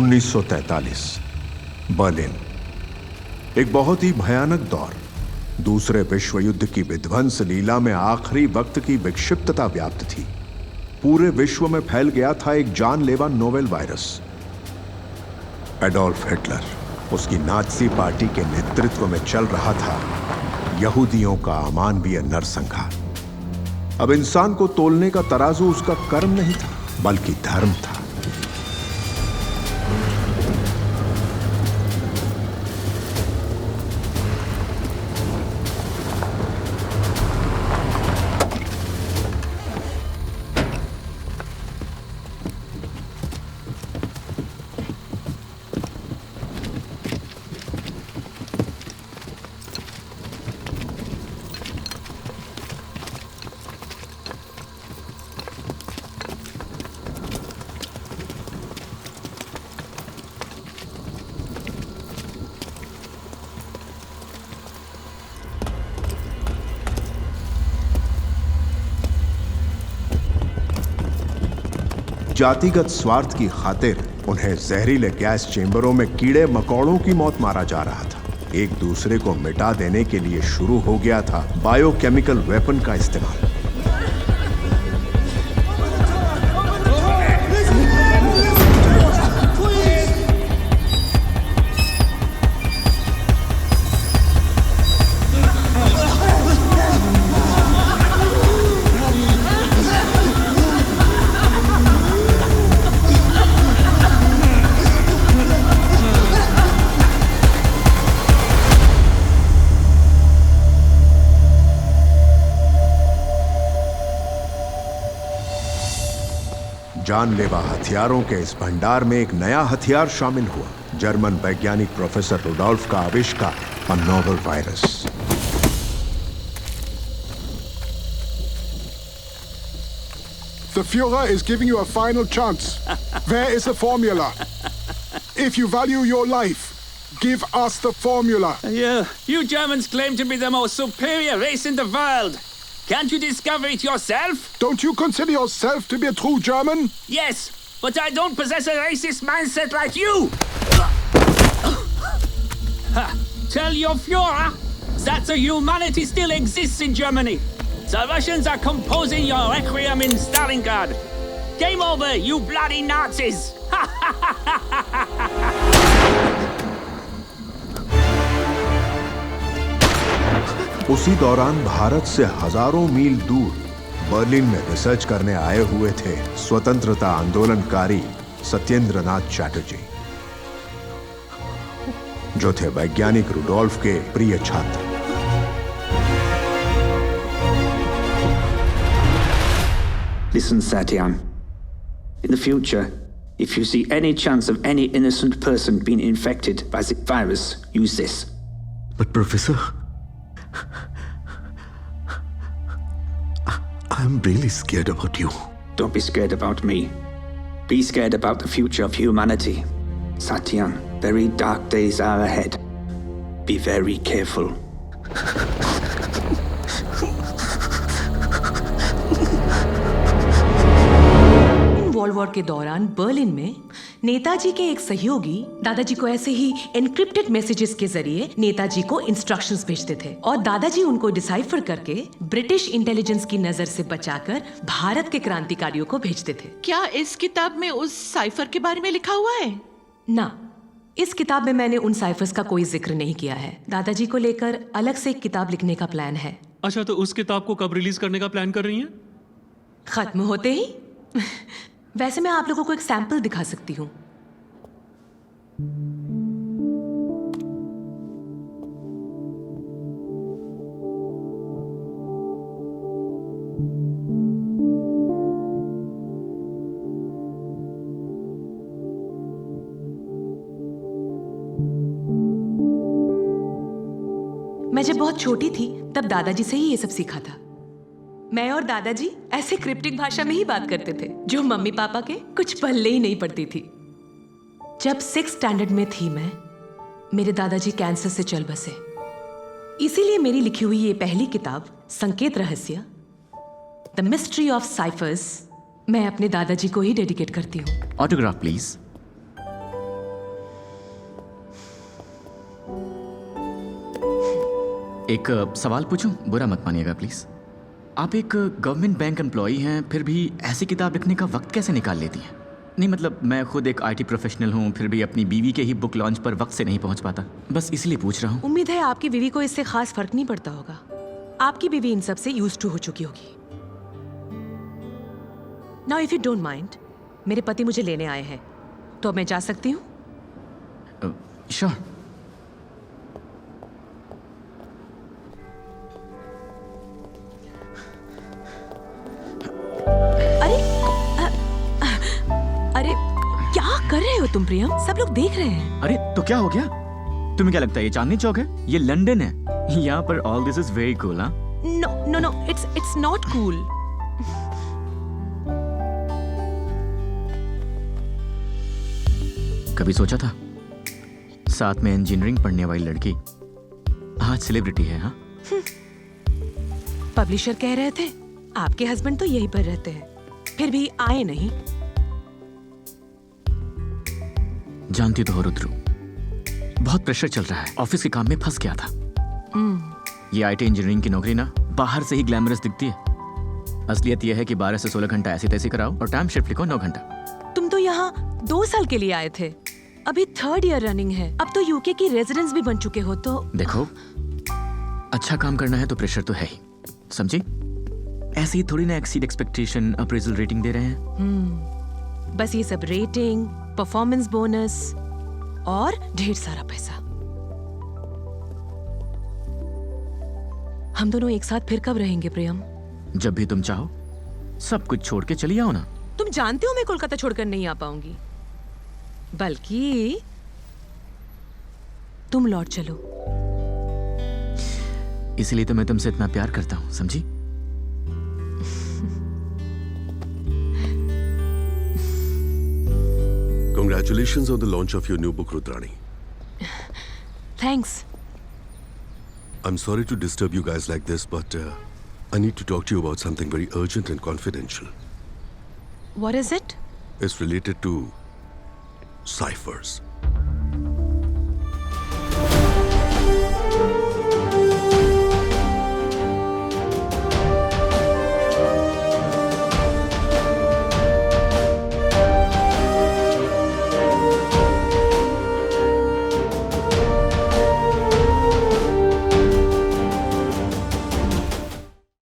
1943 Berlin, एक बहुत ही भयानक दौर। दूसरे विश्व युद्ध की विध्वंस लीला में आखिरी वक्त की विक्षिप्तता व्याप्त थी। पूरे विश्व में फैल गया था एक जानलेवा नोवेल वायरस। एडोल्फ हिटलर, उसकी नाज़ी पार्टी के नेतृत्व में चल रहा था यहूदियों का अमानवीय नरसंहार। अब इंसान को तोलने का तराजू उसका कर्म नहीं था, बल्कि धर्म था। जातिगत स्वार्थ की खातिर उन्हें जहरीले गैस चेंबरों में कीड़े मकोड़ों की मौत मारा जा रहा था। एक दूसरे को मिटा देने के लिए शुरू हो गया था बायोकेमिकल वेपन का इस्तेमाल। जानलेवा हथियारों के इस भंडार में एक नया हथियार शामिल हुआ, जर्मन वैज्ञानिक प्रोफेसर रुडोल्फ का आविष्कार, अ novel virus. The Führer is giving you a final chance. Where is the formula? If you value your life, give us the formula. You Germans claim to be the most superior race in the world. Can't you discover it yourself? Don't you consider yourself to be a true German? Yes, but I don't possess a racist mindset like you. Tell your Führer that the humanity still exists in Germany. The Russians are composing your requiem in Stalingrad. Game over, you bloody Nazis! उसी दौरान भारत से हजारों मील दूर Berlin में research करने आए हुए थे स्वतंत्रता आंदोलनकारी सत्येंद्रनाथ चैटर्जी, जो थे वैज्ञानिक रुडोल्फ के प्रिय छात्र। Listen, Satyan. In the future, if you see any chance of any innocent person being infected by the virus, use this. But Professor, I'm really scared about you. Don't be scared about me. Be scared about the future of humanity. Satyan, very dark days are ahead. Be very careful. World war के दौरान Berlin में नेताजी के एक सहयोगी दादाजी को ऐसे ही encrypted messages के जरिए नेताजी को इंस्ट्रक्शंस भेजते थे और दादाजी उनको डिसाइफर करके ब्रिटिश इंटेलिजेंस की नजर से बचाकर भारत के क्रांतिकारियों को भेजते थे। क्या इस किताब में उस साइफर के बारे में लिखा हुआ है? ना, इस किताब में मैंने उन साइफर्स का कोई जिक्र नहीं किया है। दादाजी को लेकर अलग से एक किताब लिखने का प्लान है। अच्छा, तो उस किताब को कब रिलीज करने का प्लान कर रही हैं? खत्म होते ही। वैसे मैं आप लोगों को एक सैंपल दिखा सकती हूँ। मैं जब बहुत छोटी थी तब दादाजी से ही ये सब सीखा था। मैं और दादाजी ऐसे क्रिप्टिक भाषा में ही बात करते थे जो मम्मी पापा के कुछ पल्ले ही नहीं पड़ती थी। जब 6th स्टैंडर्ड में थी मैं, मेरे दादाजी कैंसर से चल बसे। इसीलिए मेरी लिखी हुई ये पहली किताब संकेत रहस्य, द मिस्ट्री ऑफ साइफर्स, मैं अपने दादाजी को ही डेडिकेट करती हूँ। Autograph please. एक सवाल पूछूं? बुरा मत मानिएगा प्लीज। आप एक गवर्नमेंट बैंक एम्प्लॉई हैं, फिर भी ऐसी किताब लिखने का वक्त कैसे निकाल लेती हैं? नहीं मतलब मैं खुद एक आईटी प्रोफेशनल हूं, फिर भी अपनी बीवी के ही बुक लॉन्च पर वक्त से नहीं पहुंच पाता। बस इसलिए पूछ रहा हूं। उम्मीद है आपकी बीवी को इससे खास फर्क नहीं पड़ता होगा। आपकी बीवी इन सब से यूज्ड टू हो चुकी होगी। Now if you don't mind, मेरे पति मुझे लेने आए हैं, तो अब मैं जा सकती हूँ? श्योर। अरे क्या कर रहे हो तुम प्रियम? सब लोग देख रहे हैं। अरे तो क्या हो गया? तुम्हें क्या लगता है ये चांदनी चौक है? ये लंदन है। यहाँ पर all this is very cool. हाँ no no no, it's not cool. कभी सोचा था साथ में इंजीनियरिंग पढ़ने वाली लड़की आज सेलिब्रिटी है? हाँ पब्लिशर कह रहे थे आपके हस्बैंड तो यहीं पर रहते हैं, फिर भी आए नहीं। जानती तो हो रुद्रु, बहुत प्रेशर चल रहा है। ऑफिस के काम में फंस गया था। ये आईटी इंजीनियरिंग की नौकरी ना बाहर से ही ग्लैमरस दिखती है। असलियत यह है कि 12 से 16 घंटा ऐसी तैसी कराओ और टाइम शिफ्ट लिखो 9 घंटा। तुम तो यहाँ 2 साल के लिए आए थे, अभी 3rd ईयर रनिंग है। अब तो यूके की रेजिडेंस भी बन चुके हो। तो देखो, अच्छा काम करना है तो प्रेशर तो है ही, समझी? ऐसे ही थोड़ी ना एक्सीड एक्सपेक्टेशन अप्रेजल रेटिंग दे रहे हैं। बस ये सब रेटिंग, परफॉर्मेंस बोनस और ढेर सारा पैसा। हम दोनों एक साथ फिर कब रहेंगे प्रियम? जब भी तुम चाहो, सब कुछ छोड़ के चली आओ ना। तुम जानते हो मैं कोलकाता छोड़कर नहीं आ पाऊंगी, बल्कि तुम लौट चलो। इसलिए तो मैं तुमसे इतना प्यार करता हूं, समझी? Congratulations on the launch of your new book, Rudrani. Thanks. I'm sorry to disturb you guys like this, but I need to talk to you about something very urgent and confidential. What is it? It's related to ciphers.